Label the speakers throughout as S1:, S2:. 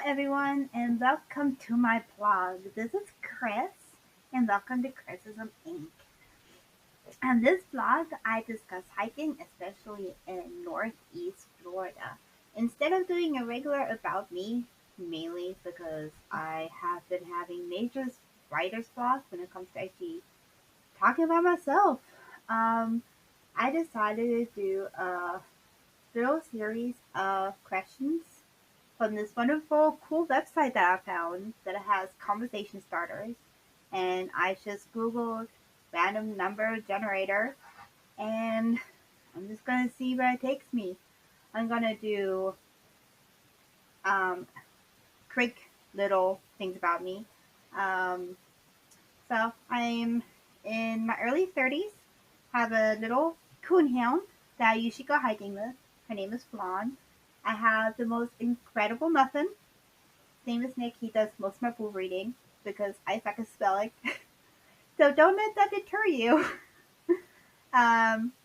S1: everyone, and welcome to my blog. This is Chris, and welcome to Chrisism Ink. On this blog, I discuss hiking, especially in Northeast Florida. Instead of doing a regular About Me, mainly because I have been having major writer's block when it comes to actually talking about myself, um, I decided to do a little series of questions from this wonderful, cool website that I found that has conversation starters. And I just Googled random number generator, and I'm just going to see where it takes me. I'm going to do um, quick little things about me. Um, so I'm in my early 30s, have a little coonhound that I usually go hiking with. Her name is Flan. I have the most incredible muffin. Name is Nick. He does most of my pool reading because I suck at spelling. So don't let that deter you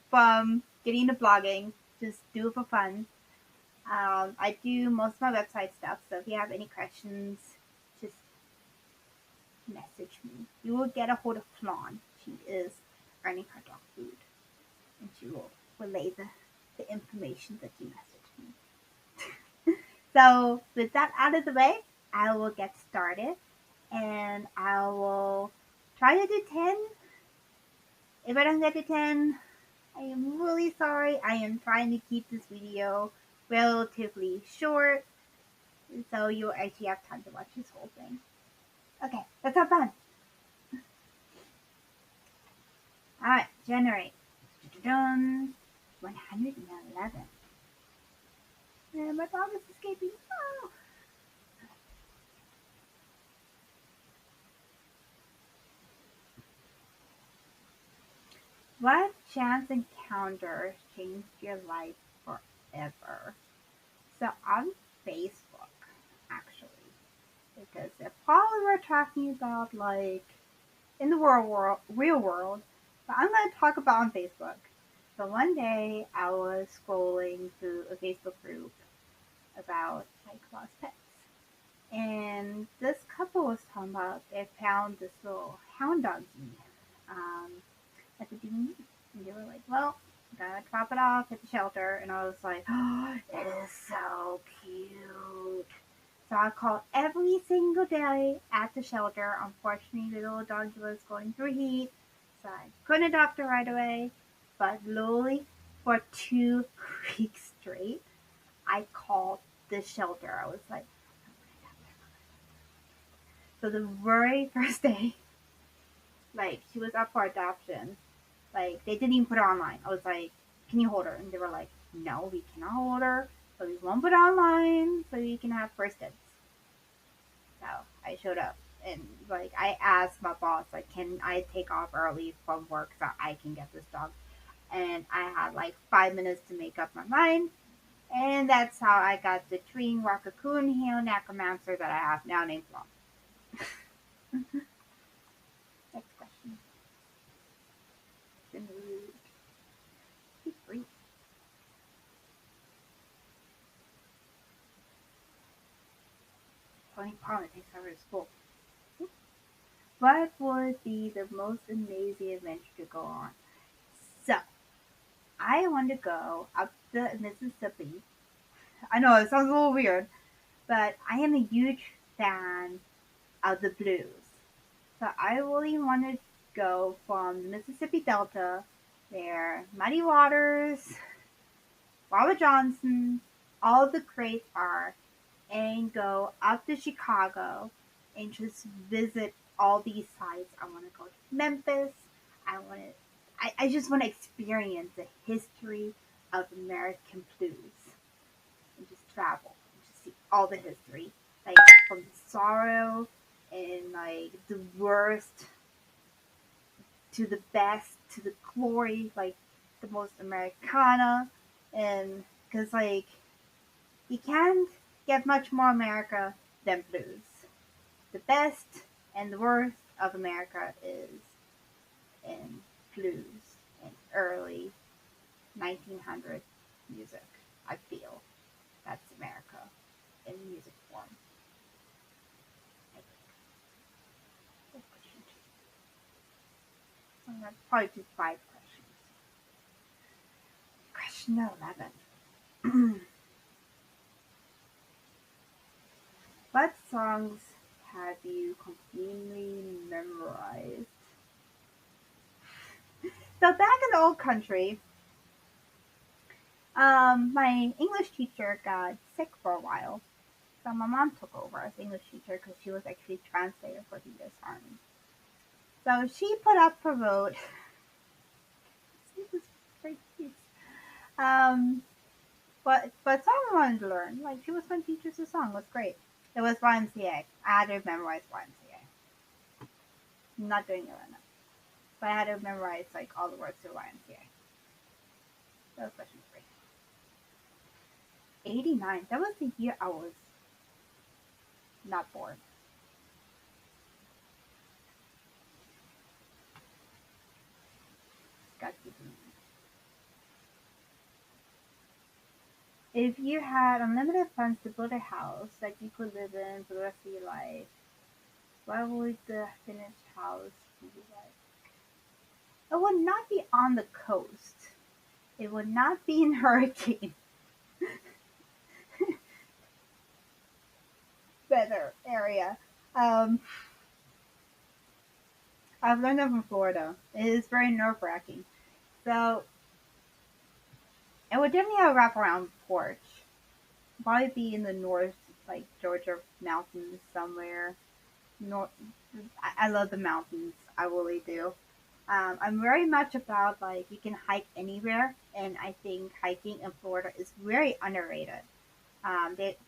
S1: from getting into blogging. Just do it for fun. I do most of my website stuff, so if you have any questions, just message me. You will get a hold of Flan. She is earning her dog food, and she will relay the information that you messaged me. So with that out of the way, I will get started, and I will try to do 10. If I don't get to 10, I am really sorry. I am trying to keep this video relatively short, so you'll actually have time to watch this whole thing. Okay, let's have fun. Alright, generate. Dun, 111. And my dog is escaping. Oh. What chance encounter changed your life forever? So on Facebook, actually, because if probably we're talking about like in the real world, but I'm going to talk about on Facebook. So one day I was scrolling through a Facebook group about like lost pets, and this couple was talking about they found this little hound doggy um, at the DMV, and they were like, "Well, gotta drop it off at the shelter," and I was like, "Oh, it is so cute." So I called every single day at the shelter. Unfortunately, the little doggy was going through heat, so I couldn't adopt her right away. But literally, for 2 weeks straight, I called the shelter. I was like, so the very first day, like, she was up for adoption. Like, they didn't even put her online. I was like, can you hold her? And they were like, no, we cannot hold her. So we won't put her online so you can have first dibs. So I showed up, and like I asked my boss, like, can I take off early from work so I can get this dog? And I had like 5 minutes to make up my mind, and that's how I got the Tween Raccoon Hail Necromancer that I have now named Flom. Next question. Been rude. He's free. Tony politics over his school. What would be the most amazing adventure to go on? So I want to go up the Mississippi. I know it sounds a little weird, but I am a huge fan of the blues. So I really want to go from the Mississippi Delta, where Muddy Waters, Robert Johnson, all the greats are, and go up to Chicago and just visit all these sites. I want to go to Memphis. I just want to experience the history of American blues and just travel and just see all the history, like from the sorrow and like the worst to the best to the glory, like the most Americana, and because like you can't get much more America than blues. The best and the worst of America is in blues and early 1900 music. I feel that's America in music form. probably just 5 questions. Question 11. What songs have you completely memorized? So back in the old country, my English teacher got sick for a while. So my mom took over as English teacher because she was actually translator for the U.S. Army. So she put up for vote. It was great. Um, but song I wanted to learn. Like she was going to teach us a song. It was great. It was YMCA. I had to memorize YMCA. I'm not doing it right now. But I had to memorize like all the words to YMCA. That was question 3. 89. That was the year I was not born. Got to be. If you had unlimited funds to build a house that you could live in for the rest of your life, what would the finished house be like? It would not be on the coast. It would not be in hurricane weather area. Um, I've learned that from Florida. It is very nerve wracking. So it would definitely have a wraparound porch. Probably be in the north, like Georgia mountains somewhere. North. I love the mountains. I really do. I'm very much about like you can hike anywhere, and I think hiking in Florida is very underrated.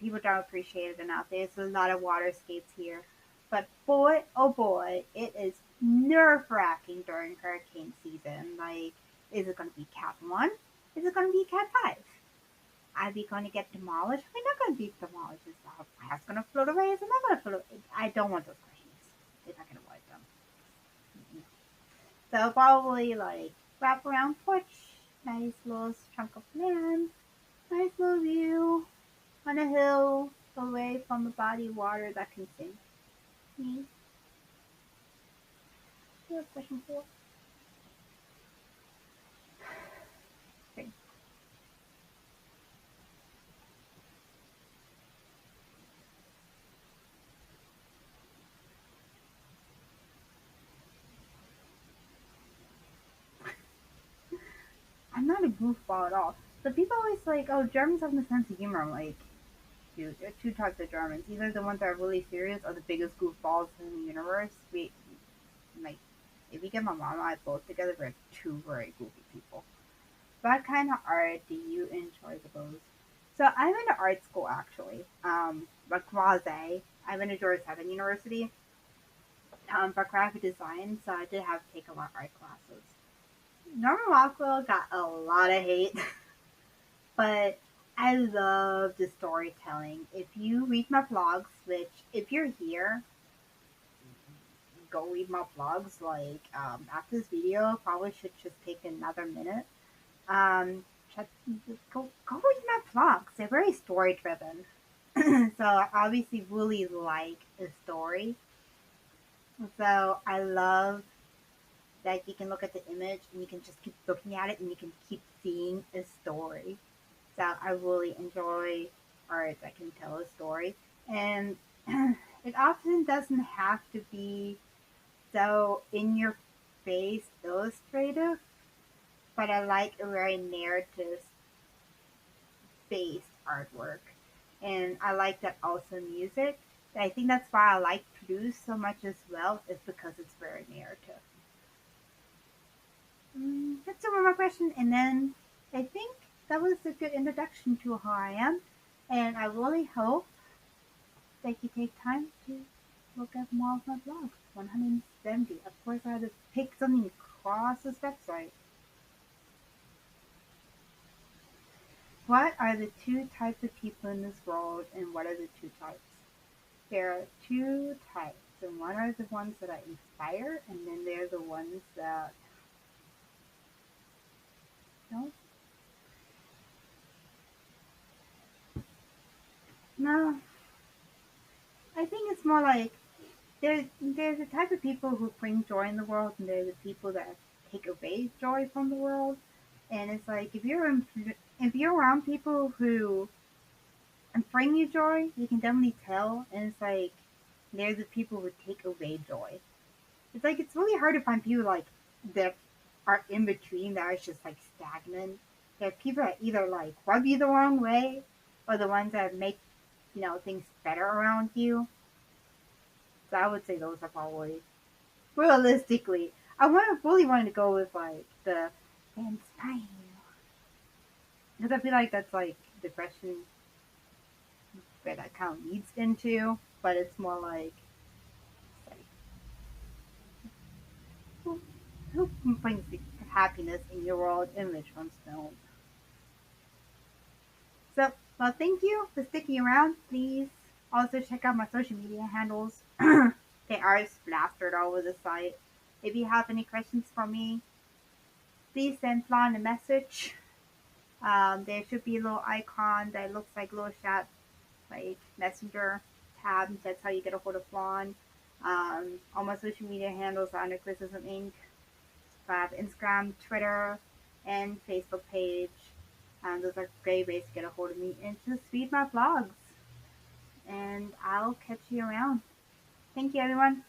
S1: People don't appreciate it enough. There's a lot of waterscapes here, but boy, oh boy, it is nerve wracking during hurricane season. Like, is it going to be Cat 1? Is it going to be Cat 5? Are we going to get demolished? We're not going to be demolished. Is the house going to float away? Is it not going to float away? I don't want those questions if I can avoid them. So probably like wrap around porch, nice little chunk of land, nice little view on a hill away from a body of water that can sink me. Yeah, question 4. Okay. I'm not a goofball at all. So people always like, oh, Germans have no sense of humor. I'm like, dude, there are 2 types of Germans. Either the ones that are really serious or the biggest goofballs in the universe. We like, if we get my mom and I both together, we're 2 very goofy people. What kind of art do you enjoy the most? So I'm in art school actually, but quasi. I went to Georgia Southern University for graphic design, so I did have to take a lot of art classes. Norman Rockwell got a lot of hate, but I love the storytelling. If you read my blogs, which if you're here, go read my blogs. Like after this video, probably should just take another minute. Um, check, go read my blogs. They're very story driven. So I obviously really like the story. So I love that you can look at the image and you can just keep looking at it and you can keep seeing a story. So I really enjoy art that can tell a story. And it often doesn't have to be so in your face illustrative, but I like a very narrative based artwork. And I like that also music. I think that's why I like Toulouse so much as well, is because it's very narrative. That's one more question. And then I think that was a good introduction to who I am. And I really hope that you take time to look at more of my blog. 170. Of course, I had to pick something across this website. What are the 2 types of people in this world, and what are the 2 types? There are 2 types, and one are the ones that I inspire, and then there are the ones that no, no. I think it's more like there's a type of people who bring joy in the world, and there's the people that take away joy from the world. And it's like if you're around people who bring you joy, you can definitely tell. And it's like they're the people who take away joy. It's like it's really hard to find people like that are in between that are just like stagnant. There are people that either like rub you the wrong way, or the ones that make things better around you. So I would say those are probably realistically. Really wanted to go with like the inspire because I feel like that's like the question where that kind of leads into, but it's more like who, who brings the happiness in your world in which one's known. So, well, thank you for sticking around. Please also check out my social media handles. They are plastered all over the site. If you have any questions for me, please send Flan a message. There should be a little icon that looks like a little chat, like messenger tab. That's how you get a hold of Flan. All my social media handles are under Chrisism Ink. I have Instagram, Twitter, and Facebook page. Those are great ways to get a hold of me and just read my blogs. And I'll catch you around. Thank you, everyone.